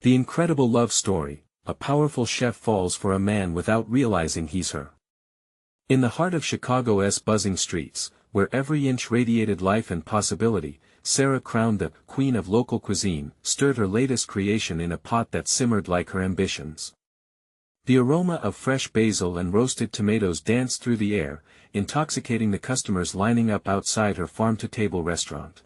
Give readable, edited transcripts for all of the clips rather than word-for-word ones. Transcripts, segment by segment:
The incredible love story: a powerful chef falls for a man without realizing he's her. In the heart of Chicago's buzzing streets, where every inch radiated life and possibility, Sarah, crowned the queen of local cuisine, stirred her latest creation in a pot that simmered like her ambitions. The aroma of fresh basil and roasted tomatoes danced through the air, intoxicating the customers lining up outside her farm-to-table restaurant.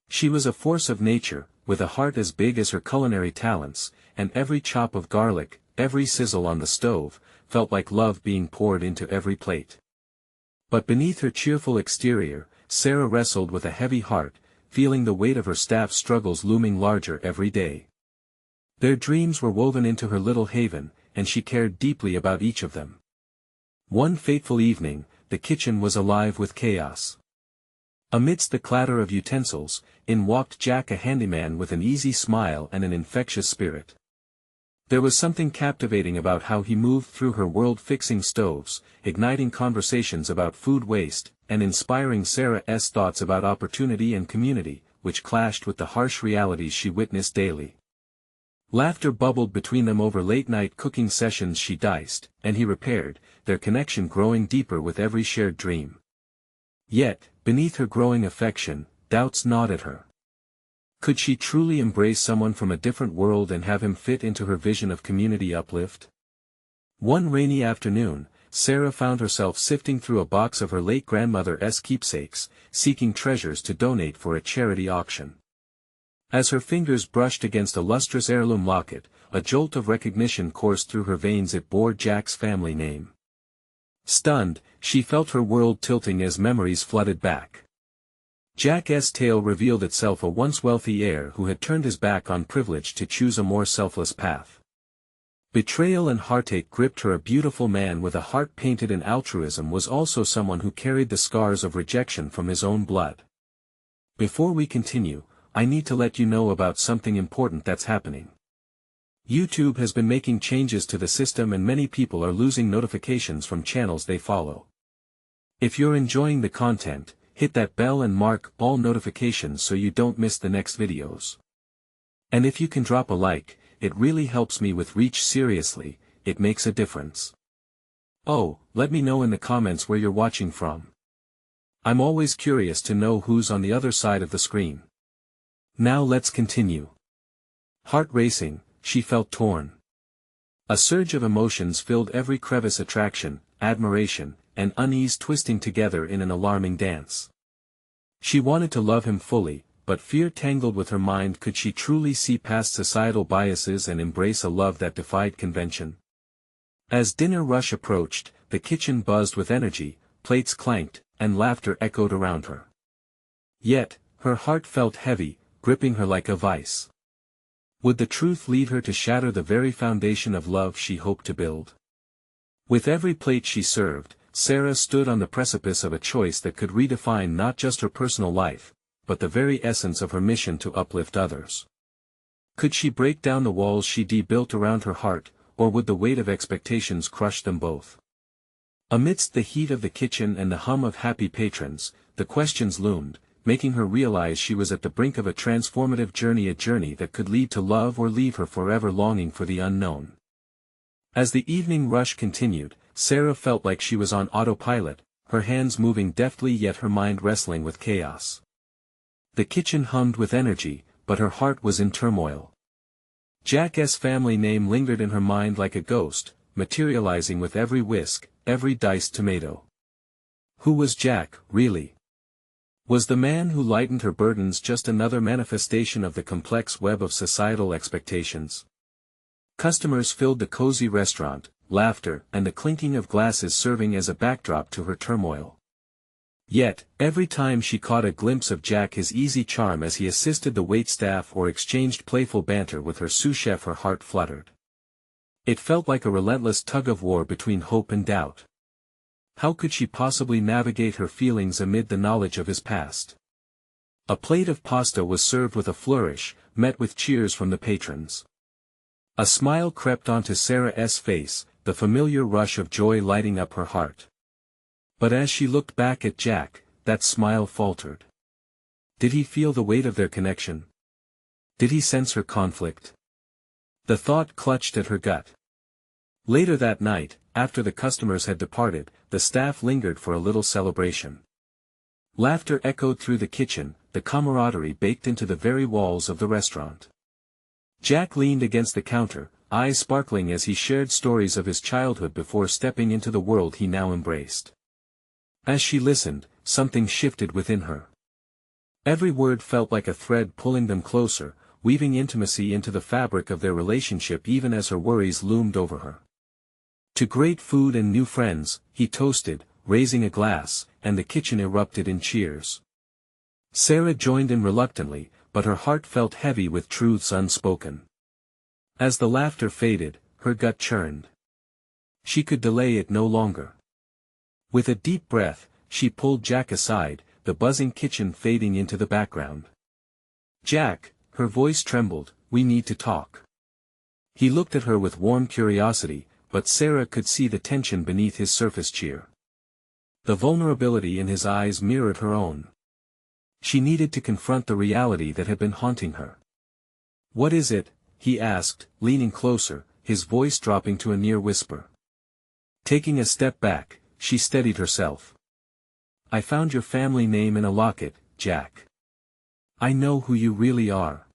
She was a force of nature, with a heart as big as her culinary talents, and every chop of garlic, every sizzle on the stove, felt like love being poured into every plate. But beneath her cheerful exterior, Sarah wrestled with a heavy heart, feeling the weight of her staff's struggles looming larger every day. Their dreams were woven into her little haven, and she cared deeply about each of them. One fateful evening, the kitchen was alive with chaos. Amidst the clatter of utensils, in walked Jack, a handyman with an easy smile and an infectious spirit. There was something captivating about how he moved through her world-fixing stoves, igniting conversations about food waste, and inspiring Sarah's thoughts about opportunity and community, which clashed with the harsh realities she witnessed daily. Laughter bubbled between them over late-night cooking sessions she diced, and he repaired, their connection growing deeper with every shared dream. Yet, beneath her growing affection, doubts gnawed at her. Could she truly embrace someone from a different world and have him fit into her vision of community uplift? One rainy afternoon, Sarah found herself sifting through a box of her late grandmother's keepsakes, seeking treasures to donate for a charity auction. As her fingers brushed against a lustrous heirloom locket, a jolt of recognition coursed through her veins. It bore Jack's family name. Stunned, she felt her world tilting as memories flooded back. Jack's tale revealed itself: a once wealthy heir who had turned his back on privilege to choose a more selfless path. Betrayal and heartache gripped her. A beautiful man with a heart painted in altruism was also someone who carried the scars of rejection from his own blood. Before we continue, I need to let you know about something important that's happening. YouTube has been making changes to the system, and many people are losing notifications from channels they follow. If you're enjoying the content, hit that bell and mark all notifications so you don't miss the next videos. And if you can drop a like, it really helps me with reach. Seriously, it makes a difference. Oh, let me know in the comments where you're watching from. I'm always curious to know who's on the other side of the screen. Now let's continue. Heart racing, she felt torn. A surge of emotions filled every crevice: attraction, admiration, and unease twisting together in an alarming dance. She wanted to love him fully, but fear tangled with her mind. Could she truly see past societal biases and embrace a love that defied convention? As dinner rush approached, the kitchen buzzed with energy, plates clanked, and laughter echoed around her. Yet, her heart felt heavy, gripping her like a vice. Would the truth lead her to shatter the very foundation of love she hoped to build? With every plate she served, Sarah stood on the precipice of a choice that could redefine not just her personal life, but the very essence of her mission to uplift others. Could she break down the walls she'd built around her heart, or would the weight of expectations crush them both? Amidst the heat of the kitchen and the hum of happy patrons, the questions loomed, making her realize she was at the brink of a transformative journey, a journey that could lead to love or leave her forever longing for the unknown. As the evening rush continued, Sarah felt like she was on autopilot, her hands moving deftly yet her mind wrestling with chaos. The kitchen hummed with energy, but her heart was in turmoil. Jack's family name lingered in her mind like a ghost, materializing with every whisk, every diced tomato. Who was Jack, really? Was the man who lightened her burdens just another manifestation of the complex web of societal expectations? Customers filled the cozy restaurant, laughter and the clinking of glasses serving as a backdrop to her turmoil. Yet, every time she caught a glimpse of Jack, his easy charm as he assisted the waitstaff or exchanged playful banter with her sous chef, her heart fluttered. It felt like a relentless tug-of-war between hope and doubt. How could she possibly navigate her feelings amid the knowledge of his past? A plate of pasta was served with a flourish, met with cheers from the patrons. A smile crept onto Sarah's face, the familiar rush of joy lighting up her heart. But as she looked back at Jack, that smile faltered. Did he feel the weight of their connection? Did he sense her conflict? The thought clutched at her gut. Later that night, after the customers had departed, the staff lingered for a little celebration. Laughter echoed through the kitchen, the camaraderie baked into the very walls of the restaurant. Jack leaned against the counter, eyes sparkling as he shared stories of his childhood before stepping into the world he now embraced. As she listened, something shifted within her. Every word felt like a thread pulling them closer, weaving intimacy into the fabric of their relationship even as her worries loomed over her. To great food and new friends, he toasted, raising a glass, and the kitchen erupted in cheers. Sarah joined in reluctantly, but her heart felt heavy with truths unspoken. As the laughter faded, her gut churned. She could delay it no longer. With a deep breath, she pulled Jack aside, the buzzing kitchen fading into the background. "Jack," her voice trembled, "we need to talk." He looked at her with warm curiosity, but Sarah could see the tension beneath his surface cheer. The vulnerability in his eyes mirrored her own. She needed to confront the reality that had been haunting her. "What is it?" he asked, leaning closer, his voice dropping to a near whisper. Taking a step back, she steadied herself. "I found your family name in a locket, Jack. I know who you really are."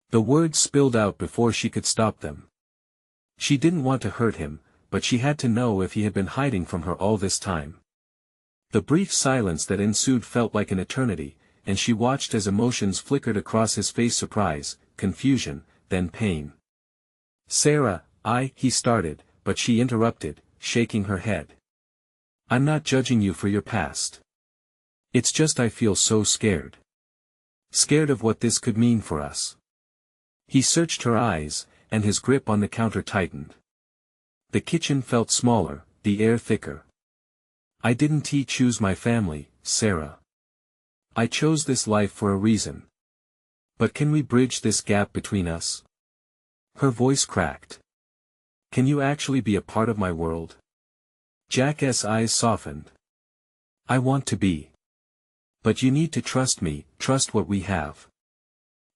The words spilled out before she could stop them. She didn't want to hurt him, but she had to know if he had been hiding from her all this time. The brief silence that ensued felt like an eternity, and she watched as emotions flickered across his face: surprise, confusion, then pain. "Sarah, he started, but she interrupted, shaking her head. "I'm not judging you for your past. It's just I feel so scared. Scared of what this could mean for us." He searched her eyes, and his grip on the counter tightened. The kitchen felt smaller, the air thicker. "I didn't choose my family, Sarah. I chose this life for a reason. But can we bridge this gap between us?" Her voice cracked. "Can you actually be a part of my world?" Jack's eyes softened. "I want to be. But you need to trust me, trust what we have."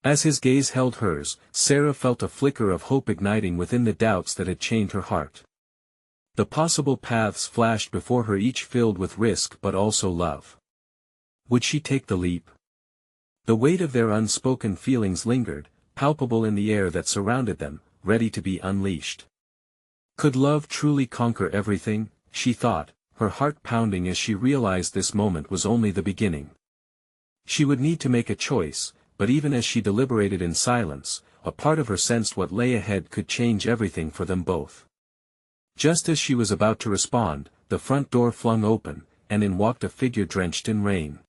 As his gaze held hers, Sarah felt a flicker of hope igniting within the doubts that had chained her heart. The possible paths flashed before her, each filled with risk but also love. Would she take the leap? The weight of their unspoken feelings lingered, palpable in the air that surrounded them, ready to be unleashed. Could love truly conquer everything, she thought, her heart pounding as she realized this moment was only the beginning. She would need to make a choice, but even as she deliberated in silence, a part of her sensed what lay ahead could change everything for them both. Just as she was about to respond, the front door flung open, and in walked a figure drenched in rain.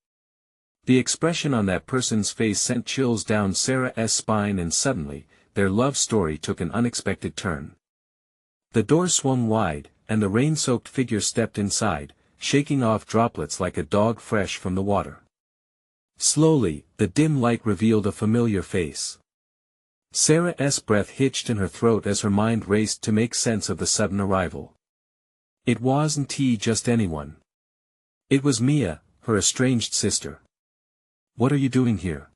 The expression on that person's face sent chills down Sarah's spine, and suddenly, their love story took an unexpected turn. The door swung wide, and the rain-soaked figure stepped inside, shaking off droplets like a dog fresh from the water. Slowly, the dim light revealed a familiar face. Sarah's breath hitched in her throat as her mind raced to make sense of the sudden arrival. It wasn't just anyone. It was Mia, her estranged sister. "What are you doing here?"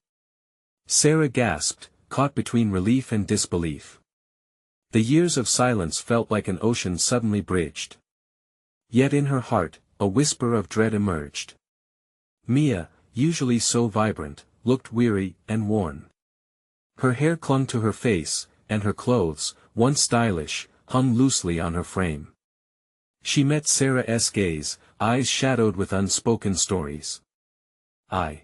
Sarah gasped, caught between relief and disbelief. The years of silence felt like an ocean suddenly bridged. Yet in her heart, a whisper of dread emerged. Mia, usually so vibrant, looked weary and worn. Her hair clung to her face, and her clothes, once stylish, hung loosely on her frame. She met Sarah's gaze, eyes shadowed with unspoken stories. I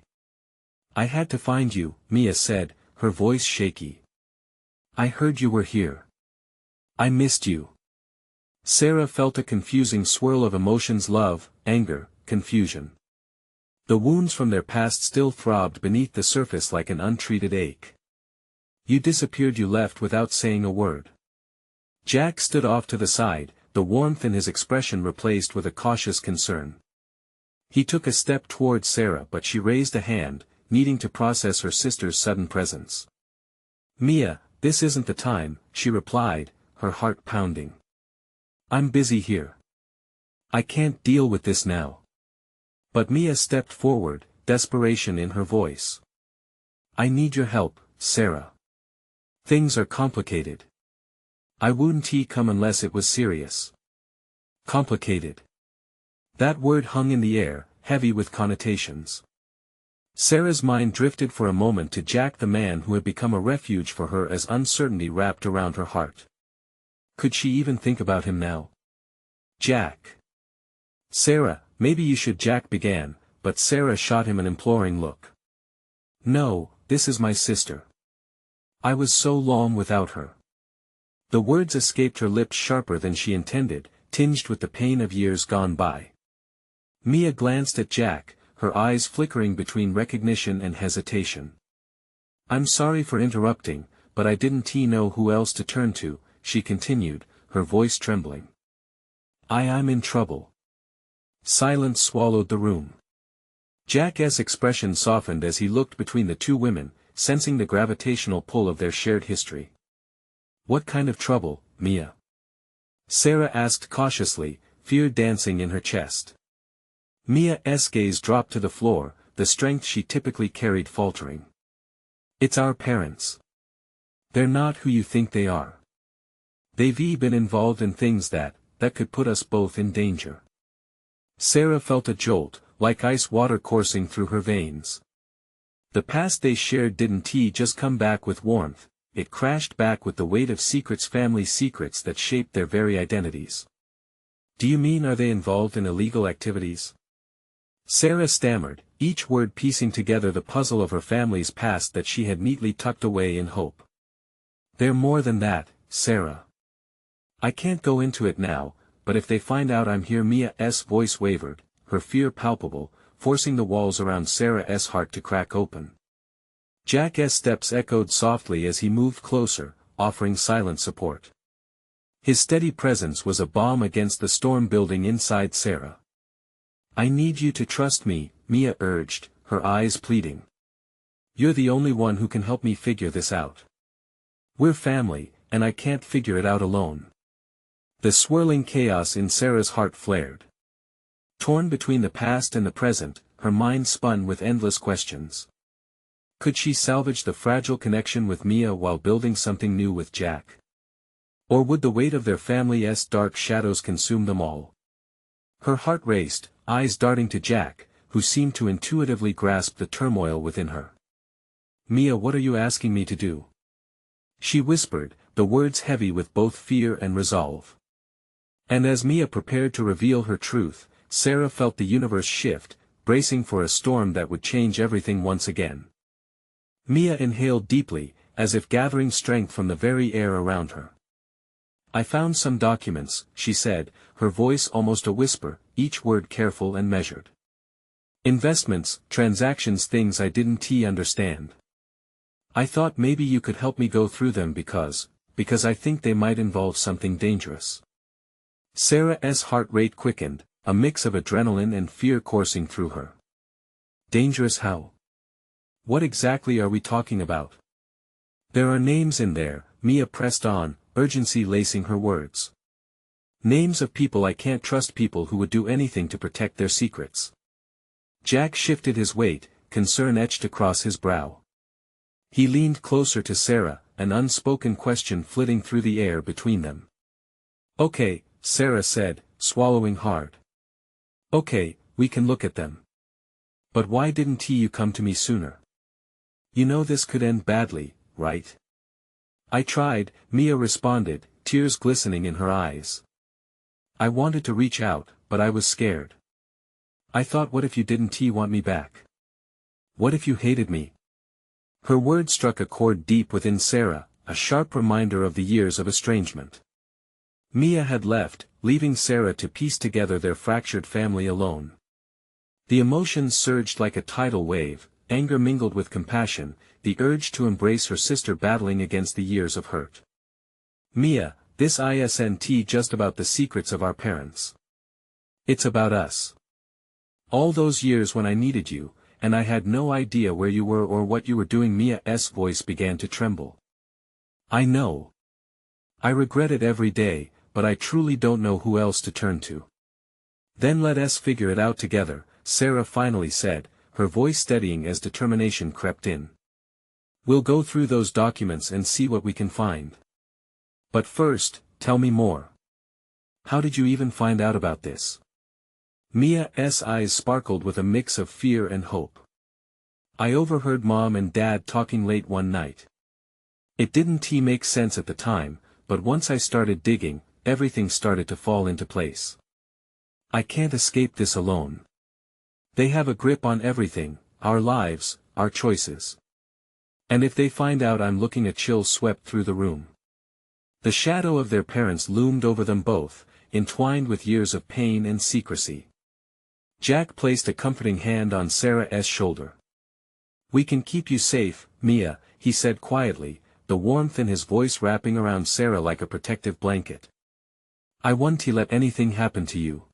had to find you," Mia said, her voice shaky. "I heard you were here. I missed you." Sarah felt a confusing swirl of emotions: love, anger, confusion. The wounds from their past still throbbed beneath the surface like an untreated ache. "You disappeared, you left without saying a word." Jack stood off to the side, the warmth in his expression replaced with a cautious concern. He took a step towards Sarah, but she raised a hand, needing to process her sister's sudden presence. "Mia, this isn't the time," she replied, her heart pounding. "I'm busy here. I can't deal with this now." But Mia stepped forward, desperation in her voice. "I need your help, Sarah. Things are complicated." I wouldn't come unless it was serious. Complicated. That word hung in the air, heavy with connotations. Sarah's mind drifted for a moment to Jack, the man who had become a refuge for her as uncertainty wrapped around her heart. Could she even think about him now? Jack. Sarah, maybe you should, Jack began, but Sarah shot him an imploring look. No, this is my sister. I was so long without her. The words escaped her lips sharper than she intended, tinged with the pain of years gone by. Mia glanced at Jack, her eyes flickering between recognition and hesitation. I'm sorry for interrupting, but I didn't know who else to turn to, she continued, her voice trembling. I'm in trouble. Silence swallowed the room. Jack's expression softened as he looked between the two women, sensing the gravitational pull of their shared history. What kind of trouble, Mia? Sarah asked cautiously, fear dancing in her chest. Mia's gaze dropped to the floor, the strength she typically carried faltering. It's our parents. They're not who you think they are. They've been involved in things that could put us both in danger. Sarah felt a jolt, like ice water coursing through her veins. The past they shared didn't just come back with warmth, it crashed back with the weight of secrets, family secrets that shaped their very identities. Do you mean, are they involved in illegal activities? Sarah stammered, each word piecing together the puzzle of her family's past that she had neatly tucked away in hope. They're more than that, Sarah. I can't go into it now, but if they find out I'm here, Mia's voice wavered, her fear palpable, forcing the walls around Sarah's heart to crack open. Jack's steps echoed softly as he moved closer, offering silent support. His steady presence was a balm against the storm building inside Sarah. I need you to trust me, Mia urged, her eyes pleading. You're the only one who can help me figure this out. We're family, and I can't figure it out alone. The swirling chaos in Sarah's heart flared. Torn between the past and the present, her mind spun with endless questions. Could she salvage the fragile connection with Mia while building something new with Jack? Or would the weight of their family's dark shadows consume them all? Her heart raced, eyes darting to Jack, who seemed to intuitively grasp the turmoil within her. Mia, what are you asking me to do? She whispered, the words heavy with both fear and resolve. And as Mia prepared to reveal her truth, Sarah felt the universe shift, bracing for a storm that would change everything once again. Mia inhaled deeply, as if gathering strength from the very air around her. I found some documents, she said, her voice almost a whisper, each word careful and measured. Investments, transactions, things I didn't understand. I thought maybe you could help me go through them because I think they might involve something dangerous. Sarah's heart rate quickened, a mix of adrenaline and fear coursing through her. Dangerous how? What exactly are we talking about? There are names in there, Mia pressed on, urgency lacing her words. Names of people I can't trust, people who would do anything to protect their secrets. Jack shifted his weight, concern etched across his brow. He leaned closer to Sarah, an unspoken question flitting through the air between them. Okay, Sarah said, swallowing hard. Okay, we can look at them. But why didn't you come to me sooner? You know this could end badly, right? I tried, Mia responded, tears glistening in her eyes. I wanted to reach out, but I was scared. I thought, what if you didn't want me back? What if you hated me? Her words struck a chord deep within Sarah, a sharp reminder of the years of estrangement. Mia had left, leaving Sarah to piece together their fractured family alone. The emotions surged like a tidal wave, anger mingled with compassion, the urge to embrace her sister battling against the years of hurt. Mia, this isn't just about the secrets of our parents. It's about us. All those years when I needed you, and I had no idea where you were or what you were doing. Mia's voice began to tremble. I know. I regret it every day, but I truly don't know who else to turn to. Then let us figure it out together, Sarah finally said, her voice steadying as determination crept in. We'll go through those documents and see what we can find. But first, tell me more. How did you even find out about this? Mia's eyes sparkled with a mix of fear and hope. I overheard Mom and Dad talking late one night. It didn't make sense at the time, but once I started digging, everything started to fall into place. I can't escape this alone. They have a grip on everything, our lives, our choices. And if they find out I'm looking, a chill swept through the room. The shadow of their parents loomed over them both, entwined with years of pain and secrecy. Jack placed a comforting hand on Sarah's shoulder. We can keep you safe, Mia, he said quietly, the warmth in his voice wrapping around Sarah like a protective blanket. I won't let anything happen to you.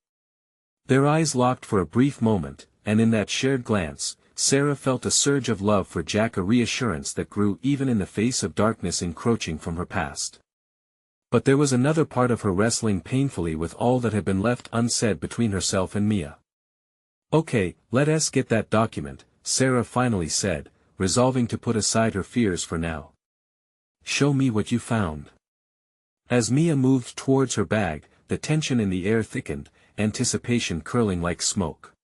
Their eyes locked for a brief moment, and in that shared glance, Sarah felt a surge of love for Jack, a reassurance that grew even in the face of darkness encroaching from her past. But there was another part of her wrestling painfully with all that had been left unsaid between herself and Mia. Okay, let us get that document, Sarah finally said, resolving to put aside her fears for now. Show me what you found. As Mia moved towards her bag, the tension in the air thickened, anticipation curling like smoke.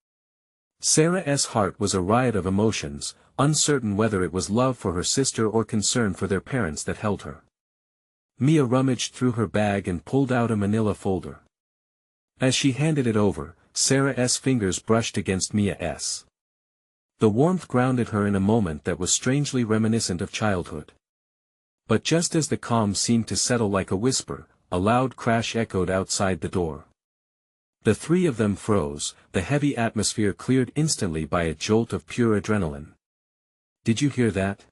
Sarah's heart was a riot of emotions, uncertain whether it was love for her sister or concern for their parents that held her. Mia rummaged through her bag and pulled out a manila folder. As she handed it over, Sarah's fingers brushed against Mia's. The warmth grounded her in a moment that was strangely reminiscent of childhood. But just as the calm seemed to settle like a whisper, a loud crash echoed outside the door. The three of them froze, the heavy atmosphere cleared instantly by a jolt of pure adrenaline. Did you hear that?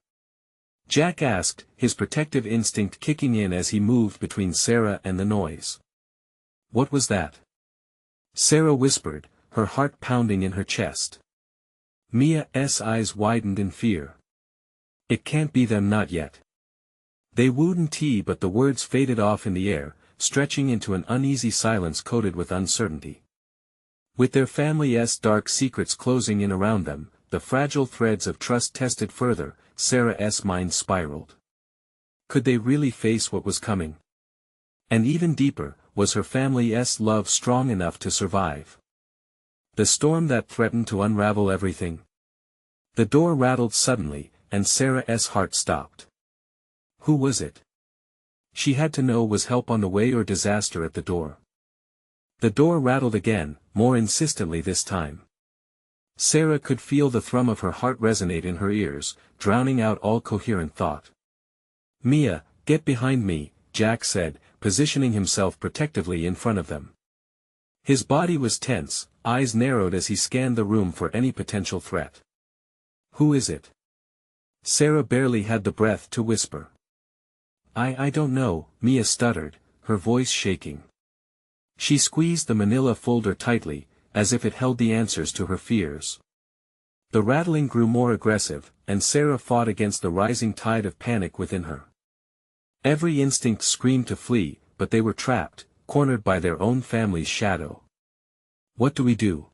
Jack asked, his protective instinct kicking in as he moved between Sarah and the noise. What was that? Sarah whispered, her heart pounding in her chest. Mia's eyes widened in fear. It can't be them, not yet. They wouldn't, but the words faded off in the air, stretching into an uneasy silence coated with uncertainty. With their family's dark secrets closing in around them, the fragile threads of trust tested further, Sarah's mind spiraled. Could they really face what was coming? And even deeper, was her family's love strong enough to survive the storm that threatened to unravel everything? The door rattled suddenly, and Sarah's heart stopped. Who was it? She had to know. Was help on the way or disaster at the door? The door rattled again, more insistently this time. Sarah could feel the thrum of her heart resonate in her ears, drowning out all coherent thought. Mia, get behind me, Jack said, positioning himself protectively in front of them. His body was tense, eyes narrowed as he scanned the room for any potential threat. Who is it? Sarah barely had the breath to whisper. I don't know, Mia stuttered, her voice shaking. She squeezed the manila folder tightly, as if it held the answers to her fears. The rattling grew more aggressive, and Sarah fought against the rising tide of panic within her. Every instinct screamed to flee, but they were trapped, cornered by their own family's shadow. What do we do?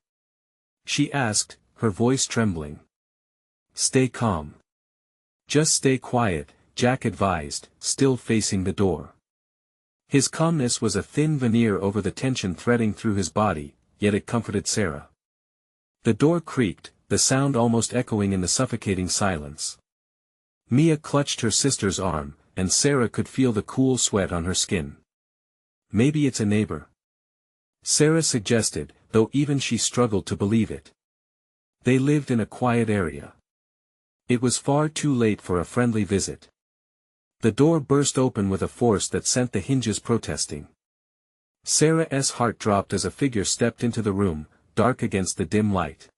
She asked, her voice trembling. Stay calm. Just stay quiet, Jack advised, still facing the door. His calmness was a thin veneer over the tension threading through his body, yet it comforted Sarah. The door creaked, the sound almost echoing in the suffocating silence. Mia clutched her sister's arm, and Sarah could feel the cool sweat on her skin. Maybe it's a neighbor, Sarah suggested, though even she struggled to believe it. They lived in a quiet area. It was far too late for a friendly visit. The door burst open with a force that sent the hinges protesting. Sarah's heart dropped as a figure stepped into the room, dark against the dim light.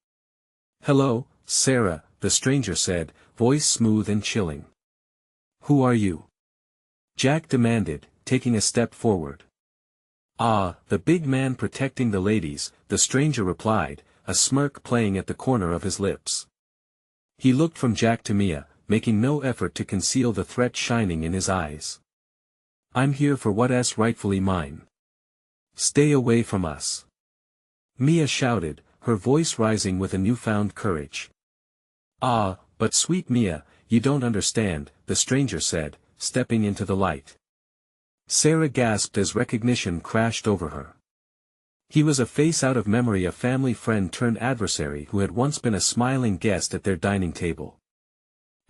Hello, Sarah, the stranger said, voice smooth and chilling. Who are you? Jack demanded, taking a step forward. Ah, the big man protecting the ladies, the stranger replied, a smirk playing at the corner of his lips. He looked from Jack to Mia, making no effort to conceal the threat shining in his eyes. I'm here for what's rightfully mine. Stay away from us. Mia shouted, her voice rising with a newfound courage. Ah, but sweet Mia, you don't understand, the stranger said, stepping into the light. Sarah gasped as recognition crashed over her. He was a face out of memory, a family friend turned adversary who had once been a smiling guest at their dining table.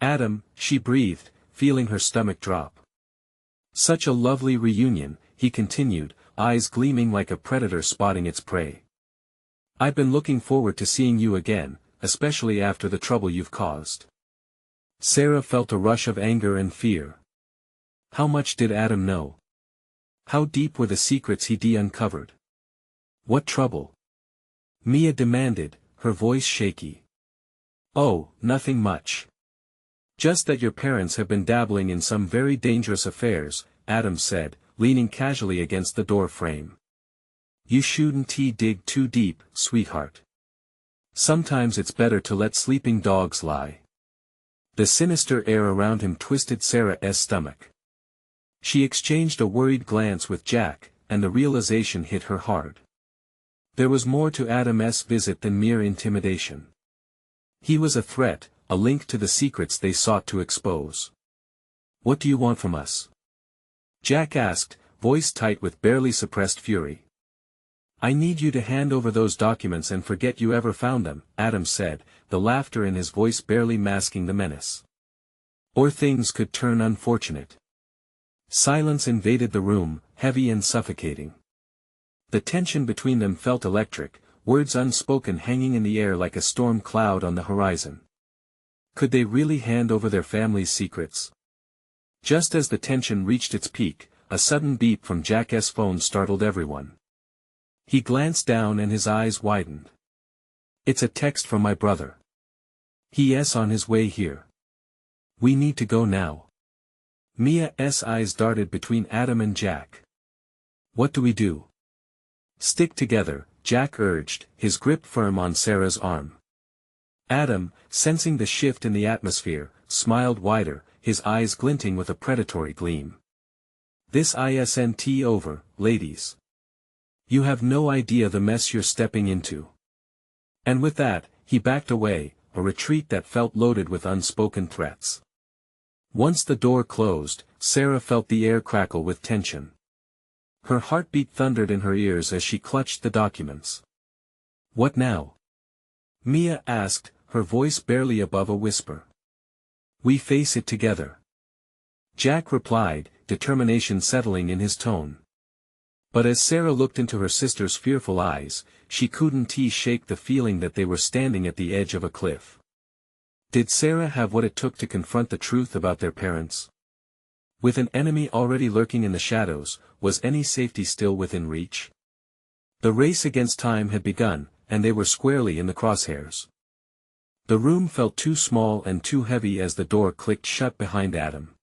Adam, she breathed, feeling her stomach drop. Such a lovely reunion, he continued, eyes gleaming like a predator spotting its prey. I've been looking forward to seeing you again, especially after the trouble you've caused. Sarah felt a rush of anger and fear. How much did Adam know? How deep were the secrets he'd uncovered? What trouble? Mia demanded, her voice shaky. Oh, nothing much. Just that your parents have been dabbling in some very dangerous affairs, Adam said, leaning casually against the door frame. You shouldn't dig too deep, sweetheart. Sometimes it's better to let sleeping dogs lie. The sinister air around him twisted Sarah's stomach. She exchanged a worried glance with Jack, and the realization hit her hard. There was more to Adam's visit than mere intimidation. He was a threat, a link to the secrets they sought to expose. What do you want from us? Jack asked, voice tight with barely suppressed fury. I need you to hand over those documents and forget you ever found them, Adam said, the laughter in his voice barely masking the menace. Or things could turn unfortunate. Silence invaded the room, heavy and suffocating. The tension between them felt electric, words unspoken hanging in the air like a storm cloud on the horizon. Could they really hand over their family's secrets? Just as the tension reached its peak, a sudden beep from Jack's phone startled everyone. He glanced down and his eyes widened. It's a text from my brother. He's on his way here. We need to go now. Mia's eyes darted between Adam and Jack. What do we do? Stick together, Jack urged, his grip firm on Sarah's arm. Adam, sensing the shift in the atmosphere, smiled wider, his eyes glinting with a predatory gleam. This isn't over, ladies. You have no idea the mess you're stepping into. And with that, he backed away, a retreat that felt loaded with unspoken threats. Once the door closed, Sarah felt the air crackle with tension. Her heartbeat thundered in her ears as she clutched the documents. What now? Mia asked, her voice barely above a whisper. We face it together. Jack replied, determination settling in his tone. But as Sarah looked into her sister's fearful eyes, she couldn't shake the feeling that they were standing at the edge of a cliff. Did Sarah have what it took to confront the truth about their parents? With an enemy already lurking in the shadows, was any safety still within reach? The race against time had begun, and they were squarely in the crosshairs. The room felt too small and too heavy as the door clicked shut behind Adam.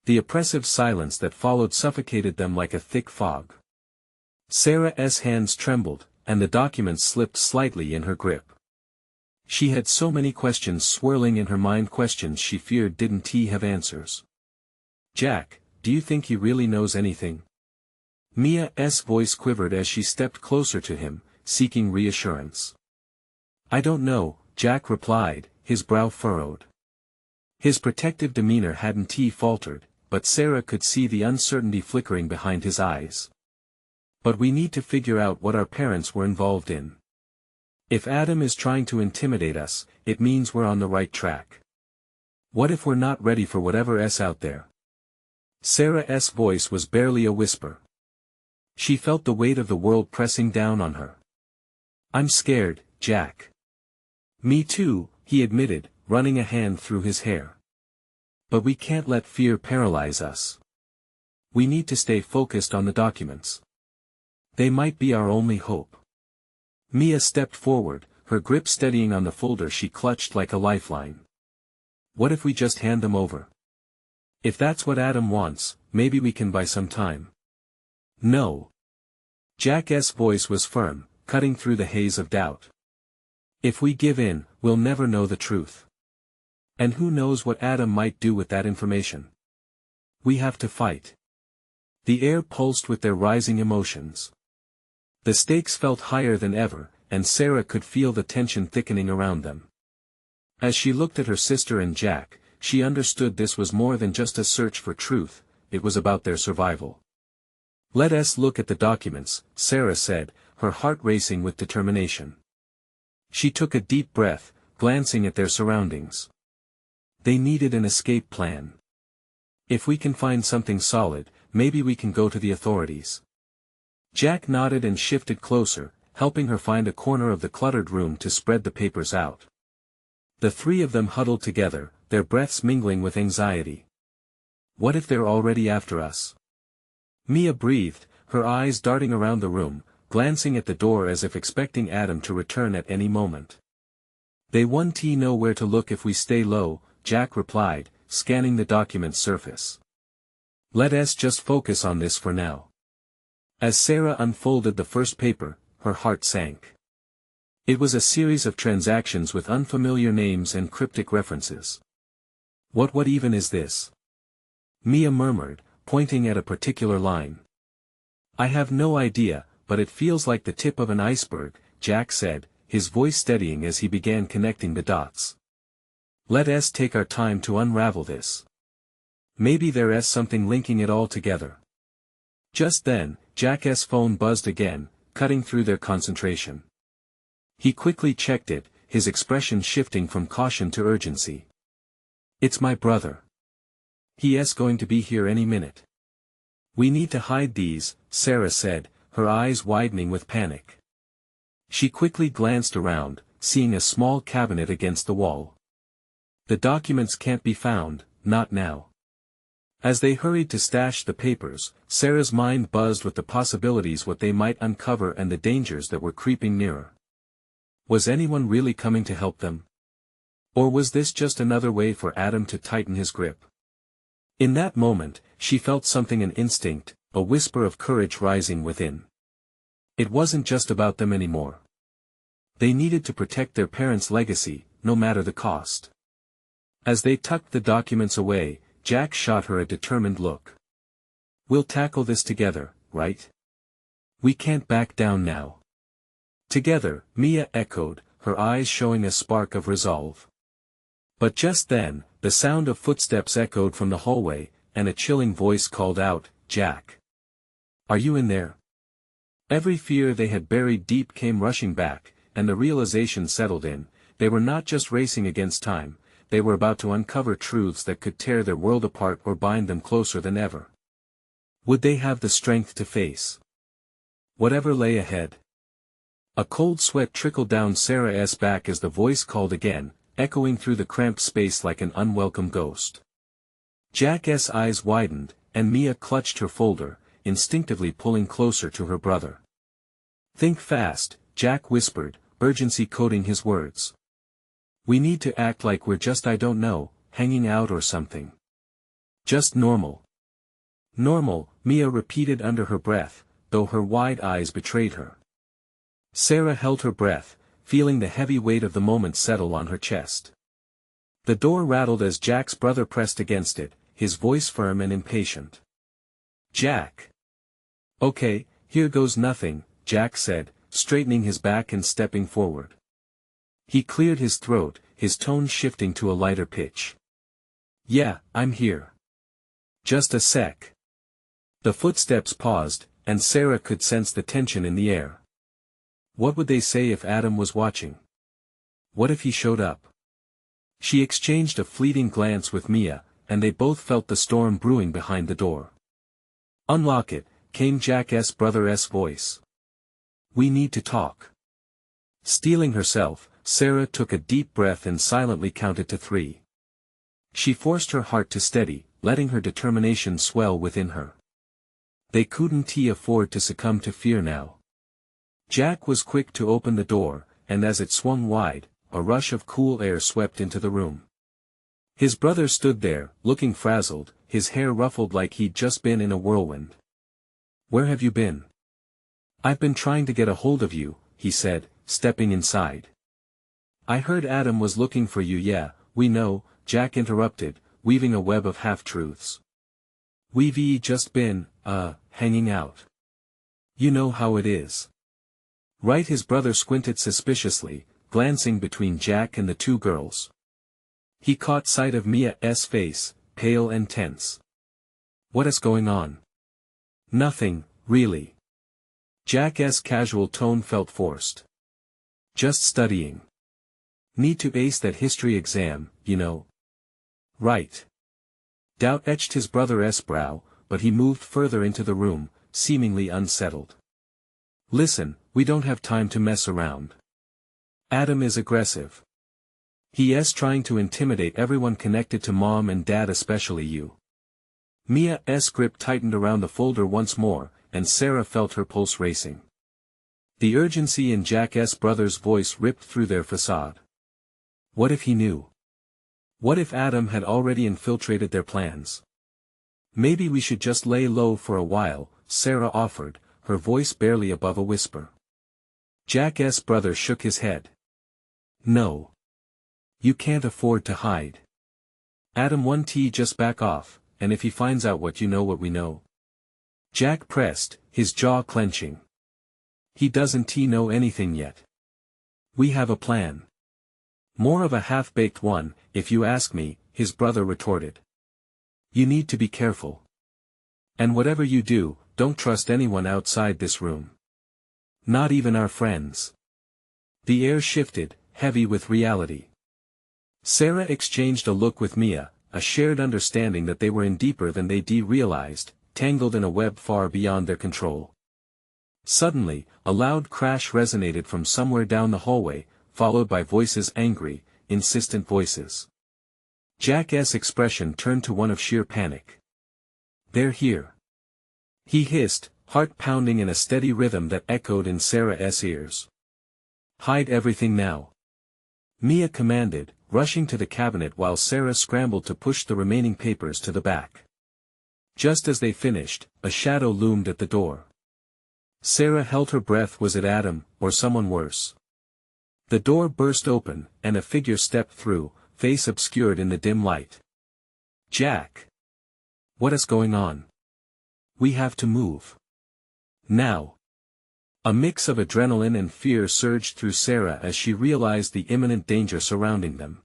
The oppressive silence that followed suffocated them like a thick fog. Sarah's hands trembled, and the documents slipped slightly in her grip. She had so many questions swirling in her mind, questions she feared didn't have answers. Jack, do you think he really knows anything? Mia's voice quivered as she stepped closer to him, seeking reassurance. I don't know, Jack replied, his brow furrowed. His protective demeanor hadn't faltered, but Sarah could see the uncertainty flickering behind his eyes. But we need to figure out what our parents were involved in. If Adam is trying to intimidate us, it means we're on the right track. What if we're not ready for whatever's out there? Sarah's voice was barely a whisper. She felt the weight of the world pressing down on her. I'm scared, Jack. Me too, he admitted, running a hand through his hair. But we can't let fear paralyze us. We need to stay focused on the documents. They might be our only hope. Mia stepped forward, her grip steadying on the folder she clutched like a lifeline. What if we just hand them over? If that's what Adam wants, maybe we can buy some time. No. Jack's voice was firm, cutting through the haze of doubt. If we give in, we'll never know the truth. And who knows what Adam might do with that information? We have to fight. The air pulsed with their rising emotions. The stakes felt higher than ever, and Sarah could feel the tension thickening around them. As she looked at her sister and Jack, she understood this was more than just a search for truth, it was about their survival. "Let us look at the documents," Sarah said, her heart racing with determination. She took a deep breath, glancing at their surroundings. They needed an escape plan. "If we can find something solid, maybe we can go to the authorities." Jack nodded and shifted closer, helping her find a corner of the cluttered room to spread the papers out. The three of them huddled together, their breaths mingling with anxiety. "What if they're already after us?" Mia breathed, her eyes darting around the room, glancing at the door as if expecting Adam to return at any moment. "They won't know where to look if we stay low," Jack replied, scanning the document's surface. "Let us just focus on this for now." As Sarah unfolded the first paper, her heart sank. It was a series of transactions with unfamiliar names and cryptic references. What even is this?" Mia murmured, pointing at a particular line. "I have no idea, but it feels like the tip of an iceberg," Jack said, his voice steadying as he began connecting the dots. "Let us take our time to unravel this. Maybe there's something linking it all together." Just then, Jack's phone buzzed again, cutting through their concentration. He quickly checked it, his expression shifting from caution to urgency. "It's my brother. He's going to be here any minute." "We need to hide these," Sarah said, her eyes widening with panic. She quickly glanced around, seeing a small cabinet against the wall. "The documents can't be found, not now." As they hurried to stash the papers, Sarah's mind buzzed with the possibilities what they might uncover and the dangers that were creeping nearer. Was anyone really coming to help them? Or was this just another way for Adam to tighten his grip? In that moment, she felt something, an instinct, a whisper of courage rising within. It wasn't just about them anymore. They needed to protect their parents' legacy, no matter the cost. As they tucked the documents away, Jack shot her a determined look. "We'll tackle this together, right? We can't back down now." "Together," Mia echoed, her eyes showing a spark of resolve. But just then, the sound of footsteps echoed from the hallway, and a chilling voice called out, "Jack! Are you in there?" Every fear they had buried deep came rushing back, and the realization settled in, they were not just racing against time, they were about to uncover truths that could tear their world apart or bind them closer than ever. Would they have the strength to face whatever lay ahead? A cold sweat trickled down Sarah's back as the voice called again, echoing through the cramped space like an unwelcome ghost. Jack's eyes widened, and Mia clutched her folder, instinctively pulling closer to her brother. "Think fast," Jack whispered, urgency coating his words. "We need to act like we're just, I don't know, hanging out or something. Just normal." "Normal," Mia repeated under her breath, though her wide eyes betrayed her. Sarah held her breath, feeling the heavy weight of the moment settle on her chest. The door rattled as Jack's brother pressed against it, his voice firm and impatient. "Jack!" "Okay, here goes nothing," Jack said, straightening his back and stepping forward. He cleared his throat, his tone shifting to a lighter pitch. "Yeah, I'm here. Just a sec." The footsteps paused, and Sarah could sense the tension in the air. What would they say if Adam was watching? What if he showed up? She exchanged a fleeting glance with Mia, and they both felt the storm brewing behind the door. "Unlock it," came Jack's brother's voice. "We need to talk." Steeling herself, Sarah took a deep breath and silently counted to 3. She forced her heart to steady, letting her determination swell within her. They couldn't afford to succumb to fear now. Jack was quick to open the door, and as it swung wide, a rush of cool air swept into the room. His brother stood there, looking frazzled, his hair ruffled like he'd just been in a whirlwind. "Where have you been?" "I've been trying to get a hold of you," he said, stepping inside. "I heard Adam was looking for you." "Yeah, we know," Jack interrupted, weaving a web of half-truths. "We've just been, hanging out. You know how it is." "Right?" His brother squinted suspiciously, glancing between Jack and the two girls. He caught sight of Mia's face, pale and tense. What is going on? Nothing, really. Jack's casual tone felt forced. Just studying. Need to ace that history exam, you know. Right. Doubt etched his brother's brow, but he moved further into the room, seemingly unsettled. Listen, we don't have time to mess around. Adam is aggressive. He's trying to intimidate everyone connected to mom and dad, especially you. Mia's grip tightened around the folder once more, and Sarah felt her pulse racing. The urgency in Jack's brother's voice ripped through their facade. What if he knew? What if Adam had already infiltrated their plans? Maybe we should just lay low for a while, Sarah offered, her voice barely above a whisper. Jack's brother shook his head. No. You can't afford to hide. Adam, 1T, just back off, and if he finds out what we know. Jack pressed, his jaw clenching. He doesn't know anything yet. We have a plan. More of a half-baked one, if you ask me, his brother retorted. You need to be careful. And whatever you do, don't trust anyone outside this room. Not even our friends. The air shifted, heavy with reality. Sarah exchanged a look with Mia, a shared understanding that they were in deeper than they realized, tangled in a web far beyond their control. Suddenly, a loud crash resonated from somewhere down the hallway, followed by voices, angry, insistent voices. Jack's expression turned to one of sheer panic. They're here. He hissed, heart pounding in a steady rhythm that echoed in Sarah's ears. Hide everything now. Mia commanded, rushing to the cabinet while Sarah scrambled to push the remaining papers to the back. Just as they finished, a shadow loomed at the door. Sarah held her breath. Was it Adam, or someone worse? The door burst open, and a figure stepped through, face obscured in the dim light. Jack! What is going on? We have to move. Now. A mix of adrenaline and fear surged through Sarah as she realized the imminent danger surrounding them.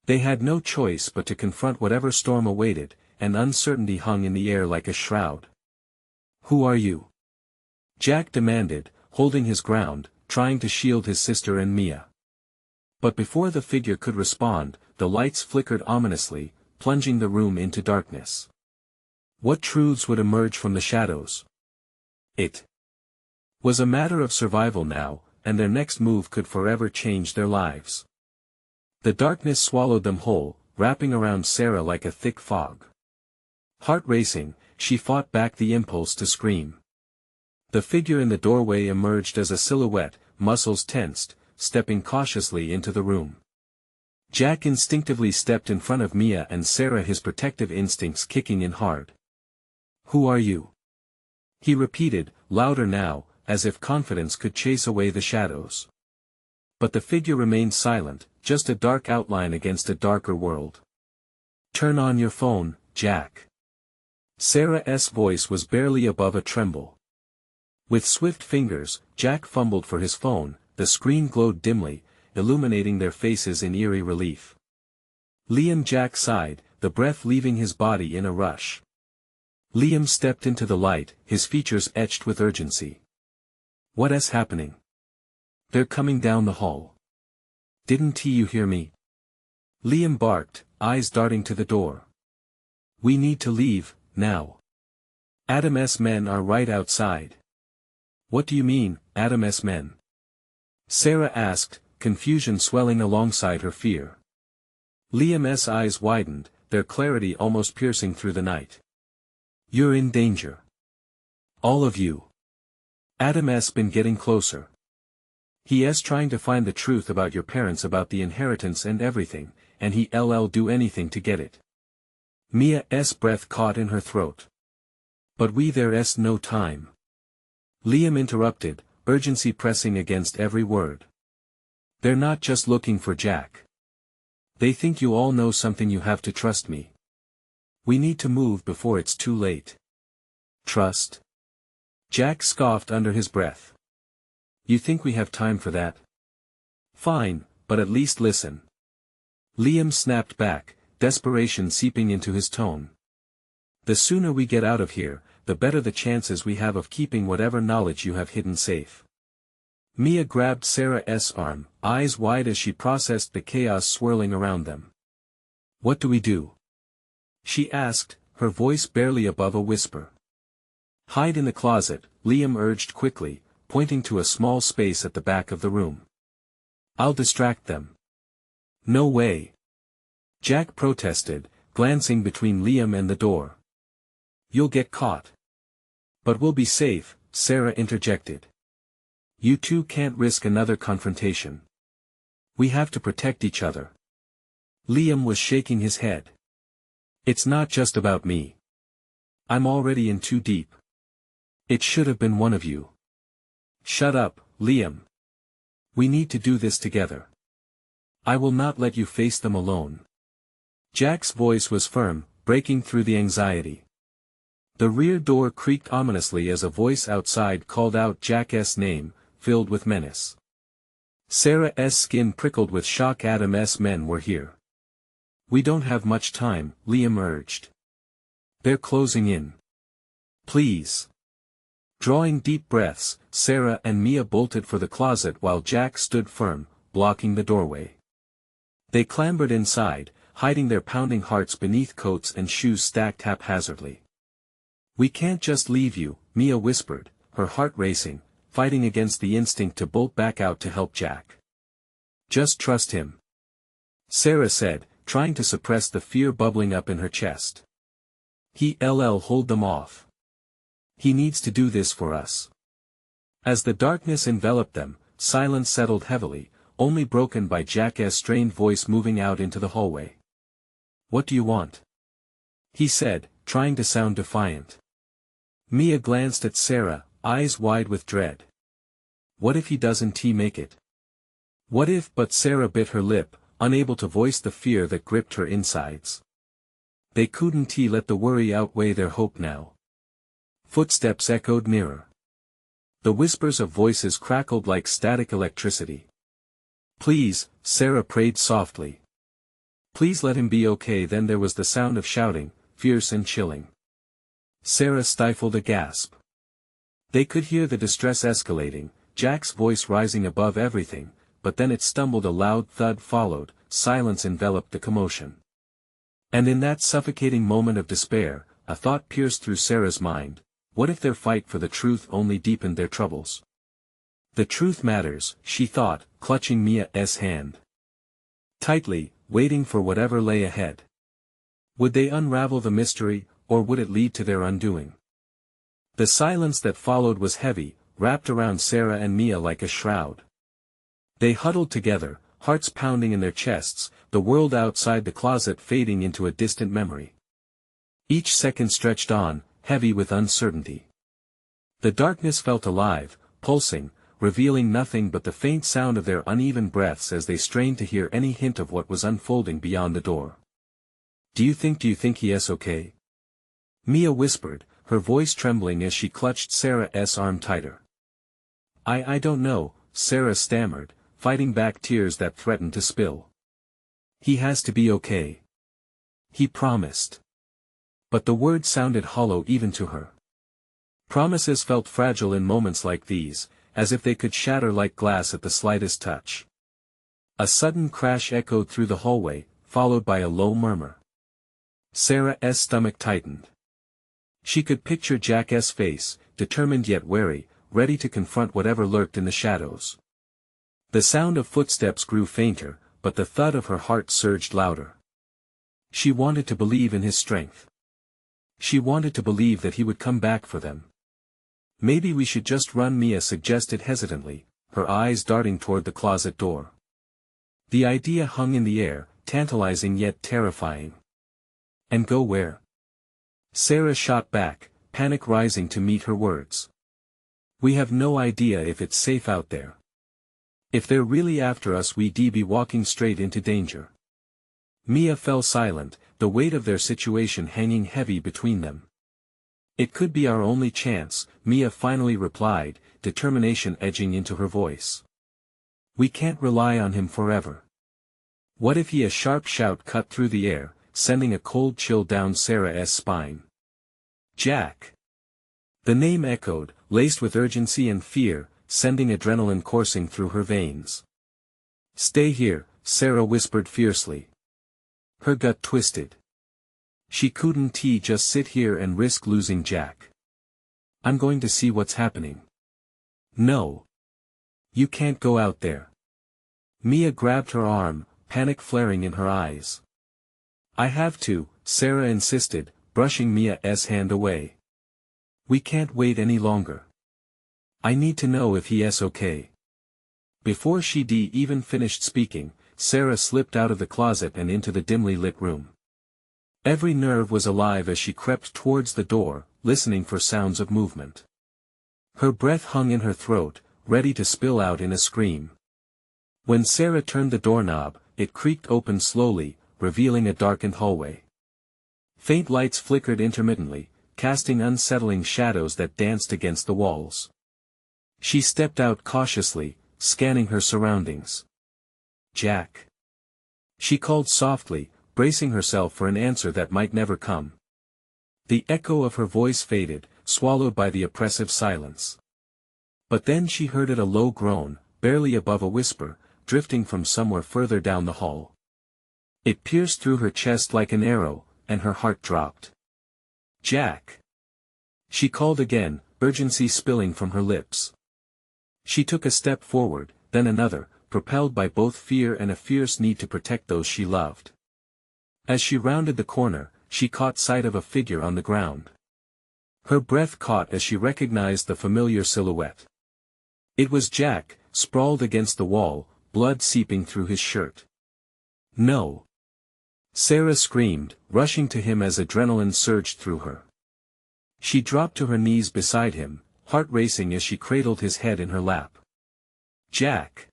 They had no choice but to confront whatever storm awaited, and uncertainty hung in the air like a shroud. Who are you? Jack demanded, holding his ground, trying to shield his sister and Mia. But before the figure could respond, the lights flickered ominously, plunging the room into darkness. What truths would emerge from the shadows? It was a matter of survival now, and their next move could forever change their lives. The darkness swallowed them whole, wrapping around Sarah like a thick fog. Heart racing, she fought back the impulse to scream. The figure in the doorway emerged as a silhouette, muscles tensed, stepping cautiously into the room. Jack instinctively stepped in front of Mia and Sarah, his protective instincts kicking in hard. Who are you? He repeated, louder now, as if confidence could chase away the shadows. But the figure remained silent, just a dark outline against a darker world. Turn on your phone, Jack. Sarah's voice was barely above a tremble. With swift fingers, Jack fumbled for his phone. The screen glowed dimly, illuminating their faces in eerie relief. Liam. Jack sighed, the breath leaving his body in a rush. Liam stepped into the light, his features etched with urgency. What is happening? They're coming down the hall. Didn't you hear me? Liam barked, eyes darting to the door. We need to leave, now. Adam's men are right outside. What do you mean, Adam's men? Sarah asked, confusion swelling alongside her fear. Liam's eyes widened, their clarity almost piercing through the night. You're in danger. All of you. Adam's been getting closer. He's trying to find the truth about your parents, about the inheritance and everything, and he'll do anything to get it. Mia's breath caught in her throat. But there's no time. Liam interrupted, urgency pressing against every word. They're not just looking for Jack. They think you all know something. You have to trust me. We need to move before it's too late. Trust? Jack scoffed under his breath. You think we have time for that? Fine, but at least listen. Liam snapped back, desperation seeping into his tone. The sooner we get out of here, the better the chances we have of keeping whatever knowledge you have hidden safe. Mia grabbed Sarah's arm, eyes wide as she processed the chaos swirling around them. What do we do? She asked, her voice barely above a whisper. Hide in the closet, Liam urged quickly, pointing to a small space at the back of the room. I'll distract them. No way. Jack protested, glancing between Liam and the door. You'll get caught. But we'll be safe, Sarah interjected. You two can't risk another confrontation. We have to protect each other. Liam was shaking his head. It's not just about me. I'm already in too deep. It should have been one of you. Shut up, Liam. We need to do this together. I will not let you face them alone. Jack's voice was firm, breaking through the anxiety. The rear door creaked ominously as a voice outside called out Jack's name, filled with menace. Sarah's skin prickled with shock. Adam's men were here. We don't have much time, Liam urged. They're closing in. Please. Drawing deep breaths, Sarah and Mia bolted for the closet while Jack stood firm, blocking the doorway. They clambered inside, hiding their pounding hearts beneath coats and shoes stacked haphazardly. We can't just leave you, Mia whispered, her heart racing, fighting against the instinct to bolt back out to help Jack. Just trust him. Sarah said, trying to suppress the fear bubbling up in her chest. He'll hold them off. He needs to do this for us. As the darkness enveloped them, silence settled heavily, only broken by Jack's strained voice moving out into the hallway. What do you want? He said, trying to sound defiant. Mia glanced at Sarah, eyes wide with dread. What if he doesn't make it? What if? But Sarah bit her lip, unable to voice the fear that gripped her insides. They couldn't let the worry outweigh their hope now. Footsteps echoed nearer. The whispers of voices crackled like static electricity. Please, Sarah prayed softly. Please let him be okay. Then there was the sound of shouting, fierce and chilling. Sarah stifled a gasp. They could hear the distress escalating, Jack's voice rising above everything, but then it stumbled. A loud thud followed, silence enveloped the commotion. And in that suffocating moment of despair, a thought pierced through Sarah's mind. What if their fight for the truth only deepened their troubles? The truth matters, she thought, clutching Mia's hand tightly, waiting for whatever lay ahead. Would they unravel the mystery, or would it lead to their undoing? The silence that followed was heavy, wrapped around Sarah and Mia like a shroud. They huddled together, hearts pounding in their chests, the world outside the closet fading into a distant memory. Each second stretched on, heavy with uncertainty. The darkness felt alive, pulsing, revealing nothing but the faint sound of their uneven breaths as they strained to hear any hint of what was unfolding beyond the door. Do you think he's okay? Mia whispered, her voice trembling as she clutched Sarah's arm tighter. I don't know, Sarah stammered, fighting back tears that threatened to spill. He has to be okay. He promised. But the words sounded hollow even to her. Promises felt fragile in moments like these, as if they could shatter like glass at the slightest touch. A sudden crash echoed through the hallway, followed by a low murmur. Sarah's stomach tightened. She could picture Jack's face, determined yet wary, ready to confront whatever lurked in the shadows. The sound of footsteps grew fainter, but the thud of her heart surged louder. She wanted to believe in his strength. She wanted to believe that he would come back for them. Maybe we should just run, Mia suggested hesitantly, her eyes darting toward the closet door. The idea hung in the air, tantalizing yet terrifying. And go where? Sarah shot back, panic rising to meet her words. We have no idea if it's safe out there. If they're really after us, we'd be walking straight into danger. Mia fell silent, the weight of their situation hanging heavy between them. It could be our only chance, Mia finally replied, determination edging into her voice. We can't rely on him forever. What if he? A sharp shout cut through the air, sending a cold chill down Sarah's spine. Jack. The name echoed, laced with urgency and fear, sending adrenaline coursing through her veins. Stay here, Sarah whispered fiercely. Her gut twisted. She couldn't just sit here and risk losing Jack. I'm going to see what's happening. No. You can't go out there. Mia grabbed her arm, panic flaring in her eyes. I have to, Sarah insisted, brushing Mia's hand away. We can't wait any longer. I need to know if he's okay. Before she even finished speaking, Sarah slipped out of the closet and into the dimly lit room. Every nerve was alive as she crept towards the door, listening for sounds of movement. Her breath hung in her throat, ready to spill out in a scream. When Sarah turned the doorknob, it creaked open slowly, revealing a darkened hallway. Faint lights flickered intermittently, casting unsettling shadows that danced against the walls. She stepped out cautiously, scanning her surroundings. Jack. She called softly, bracing herself for an answer that might never come. The echo of her voice faded, swallowed by the oppressive silence. But then she heard it, a low groan, barely above a whisper, drifting from somewhere further down the hall. It pierced through her chest like an arrow, and her heart dropped. Jack. She called again, urgency spilling from her lips. She took a step forward, then another, propelled by both fear and a fierce need to protect those she loved. As she rounded the corner, she caught sight of a figure on the ground. Her breath caught as she recognized the familiar silhouette. It was Jack, sprawled against the wall, blood seeping through his shirt. No! Sarah screamed, rushing to him as adrenaline surged through her. She dropped to her knees beside him, heart racing as she cradled his head in her lap. Jack!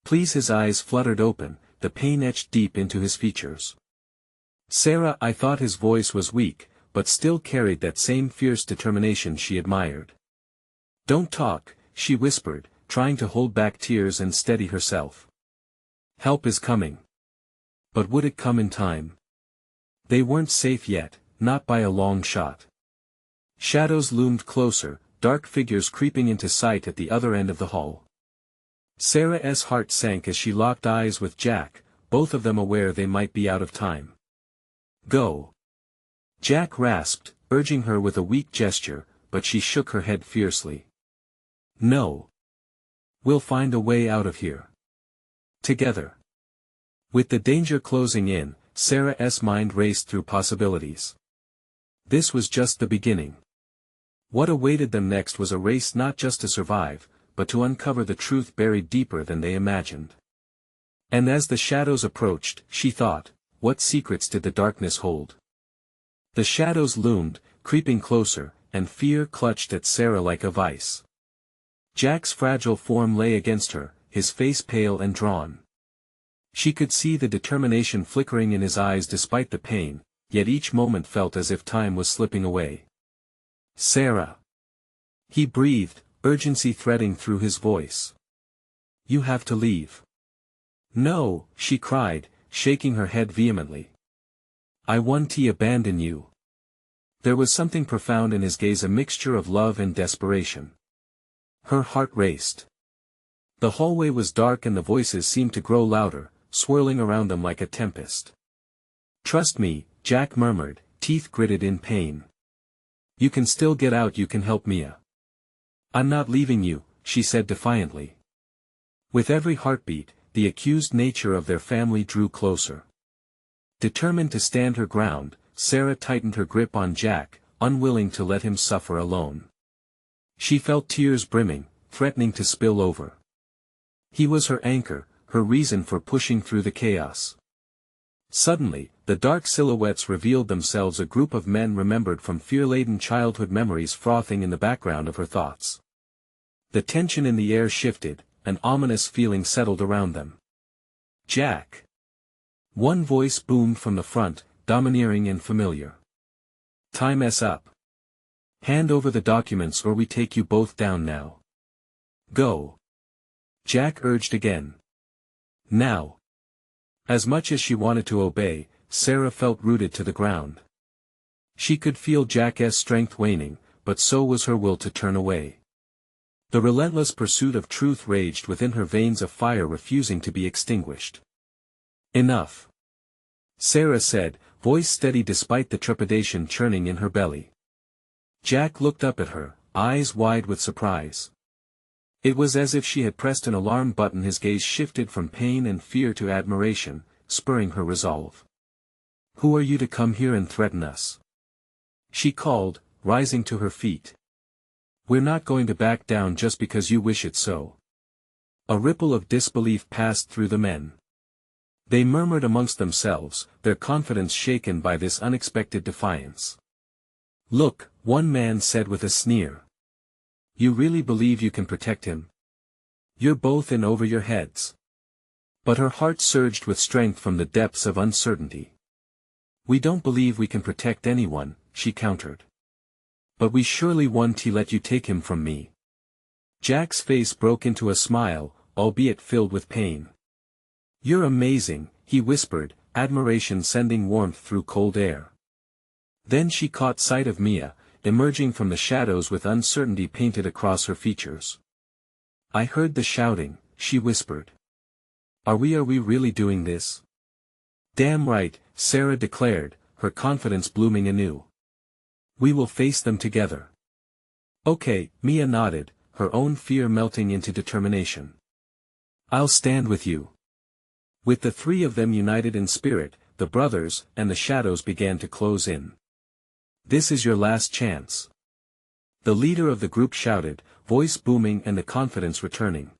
Please. His eyes fluttered open, the pain etched deep into his features. Sarah, I thought. His voice was weak, but still carried that same fierce determination she admired. Don't talk, she whispered, trying to hold back tears and steady herself. Help is coming. But would it come in time? They weren't safe yet, not by a long shot. Shadows loomed closer, dark figures creeping into sight at the other end of the hall. Sarah's heart sank as she locked eyes with Jack, both of them aware they might be out of time. Go! Jack rasped, urging her with a weak gesture, but she shook her head fiercely. No. We'll find a way out of here. Together. With the danger closing in, Sarah's mind raced through possibilities. This was just the beginning. What awaited them next was a race not just to survive, but to uncover the truth buried deeper than they imagined. And as the shadows approached, she thought, what secrets did the darkness hold? The shadows loomed, creeping closer, and fear clutched at Sarah like a vice. Jack's fragile form lay against her, his face pale and drawn. She could see the determination flickering in his eyes despite the pain, yet each moment felt as if time was slipping away. Sarah! He breathed, urgency threading through his voice. You have to leave. No, she cried, shaking her head vehemently. I won't abandon you. There was something profound in his gaze, a mixture of love and desperation. Her heart raced. The hallway was dark and the voices seemed to grow louder, swirling around them like a tempest. Trust me, Jack murmured, teeth gritted in pain. You can still get out. You can help Mia. I'm not leaving you, she said defiantly. With every heartbeat, the accused nature of their family drew closer. Determined to stand her ground, Sarah tightened her grip on Jack, unwilling to let him suffer alone. She felt tears brimming, threatening to spill over. He was her anchor, her reason for pushing through the chaos. Suddenly, the dark silhouettes revealed themselves, a group of men remembered from fear-laden childhood memories frothing in the background of her thoughts. The tension in the air shifted, an ominous feeling settled around them. Jack! One voice boomed from the front, domineering and familiar. Time's up. Hand over the documents or we take you both down now. Go. Jack urged again. Now. As much as she wanted to obey, Sarah felt rooted to the ground. She could feel Jack's strength waning, but so was her will to turn away. The relentless pursuit of truth raged within her veins, a fire refusing to be extinguished. Enough, Sarah said, voice steady despite the trepidation churning in her belly. Jack looked up at her, eyes wide with surprise. It was as if she had pressed an alarm button. His gaze shifted from pain and fear to admiration, spurring her resolve. "Who are you to come here and threaten us?" she called, rising to her feet. "We're not going to back down just because you wish it so." A ripple of disbelief passed through the men. They murmured amongst themselves, their confidence shaken by this unexpected defiance. "Look," one man said with a sneer. "You really believe you can protect him? You're both in over your heads." But her heart surged with strength from the depths of uncertainty. "We don't believe we can protect anyone," she countered. "But we surely won't let you take him from me." Jack's face broke into a smile, albeit filled with pain. "You're amazing," he whispered, admiration sending warmth through cold air. Then she caught sight of Mia, emerging from the shadows with uncertainty painted across her features. "I heard the shouting," she whispered. Are we really doing this?" "Damn right," Sarah declared, her confidence blooming anew. "We will face them together." "Okay," Mia nodded, her own fear melting into determination. "I'll stand with you." With the three of them united in spirit, the brothers and the shadows began to close in. "This is your last chance," the leader of the group shouted, voice booming and the confidence returning.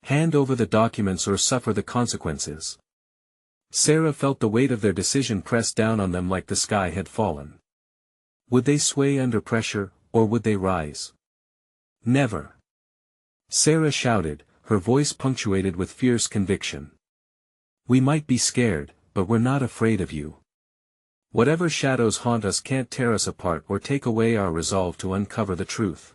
"Hand over the documents or suffer the consequences." Sarah felt the weight of their decision press down on them like the sky had fallen. Would they sway under pressure, or would they rise? "Never!" Sarah shouted, her voice punctuated with fierce conviction. "We might be scared, but we're not afraid of you. Whatever shadows haunt us can't tear us apart or take away our resolve to uncover the truth."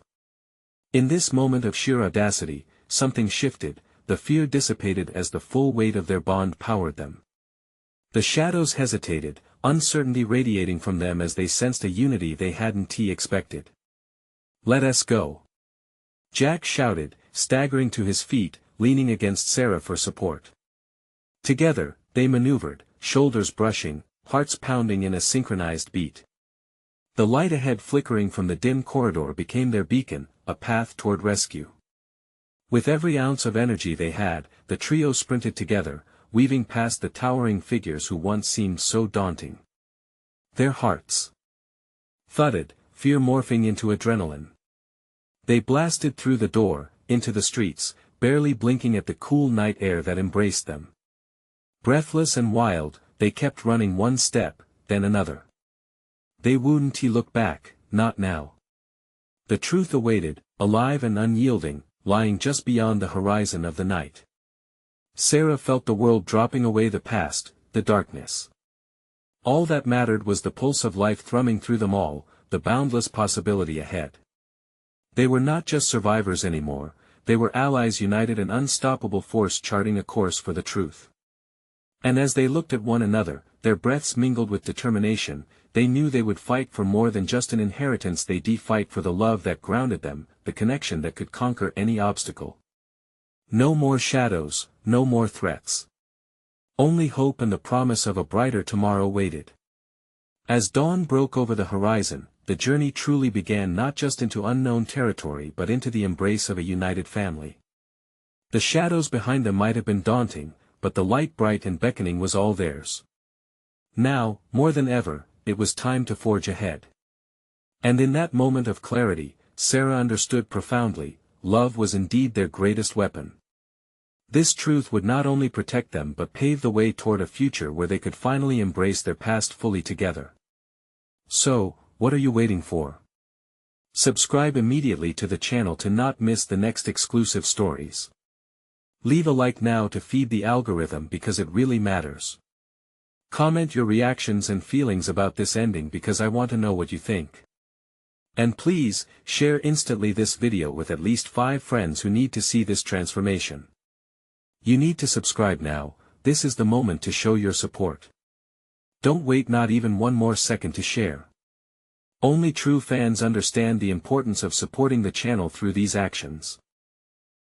In this moment of sheer audacity, something shifted, the fear dissipated as the full weight of their bond powered them. The shadows hesitated, uncertainty radiating from them as they sensed a unity they hadn't expected. "Let us go!" Jack shouted, staggering to his feet, leaning against Sarah for support. Together, they maneuvered, shoulders brushing, hearts pounding in a synchronized beat. The light ahead flickering from the dim corridor became their beacon, a path toward rescue. With every ounce of energy they had, the trio sprinted together, weaving past the towering figures who once seemed so daunting. Their hearts thudded, fear morphing into adrenaline. They blasted through the door, into the streets, barely blinking at the cool night air that embraced them. Breathless and wild, they kept running one step, then another. They wouldn't look back, not now. The truth awaited, alive and unyielding, lying just beyond the horizon of the night. Sarah felt the world dropping away, the past, the darkness. All that mattered was the pulse of life thrumming through them all, the boundless possibility ahead. They were not just survivors anymore, they were allies united, an unstoppable force charting a course for the truth. And as they looked at one another, their breaths mingled with determination. They knew they would fight for more than just an inheritance, they'd fight for the love that grounded them, the connection that could conquer any obstacle. No more shadows, no more threats. Only hope and the promise of a brighter tomorrow waited. As dawn broke over the horizon, the journey truly began, not just into unknown territory but into the embrace of a united family. The shadows behind them might have been daunting, but the light bright and beckoning was all theirs. Now, more than ever, it was time to forge ahead. And in that moment of clarity, Sarah understood profoundly, love was indeed their greatest weapon. This truth would not only protect them but pave the way toward a future where they could finally embrace their past fully together. So, what are you waiting for? Subscribe immediately to the channel to not miss the next exclusive stories. Leave a like now to feed the algorithm because it really matters. Comment your reactions and feelings about this ending because I want to know what you think. And please, share instantly this video with at least 5 friends who need to see this transformation. You need to subscribe now, this is the moment to show your support. Don't wait not even one more second to share. Only true fans understand the importance of supporting the channel through these actions.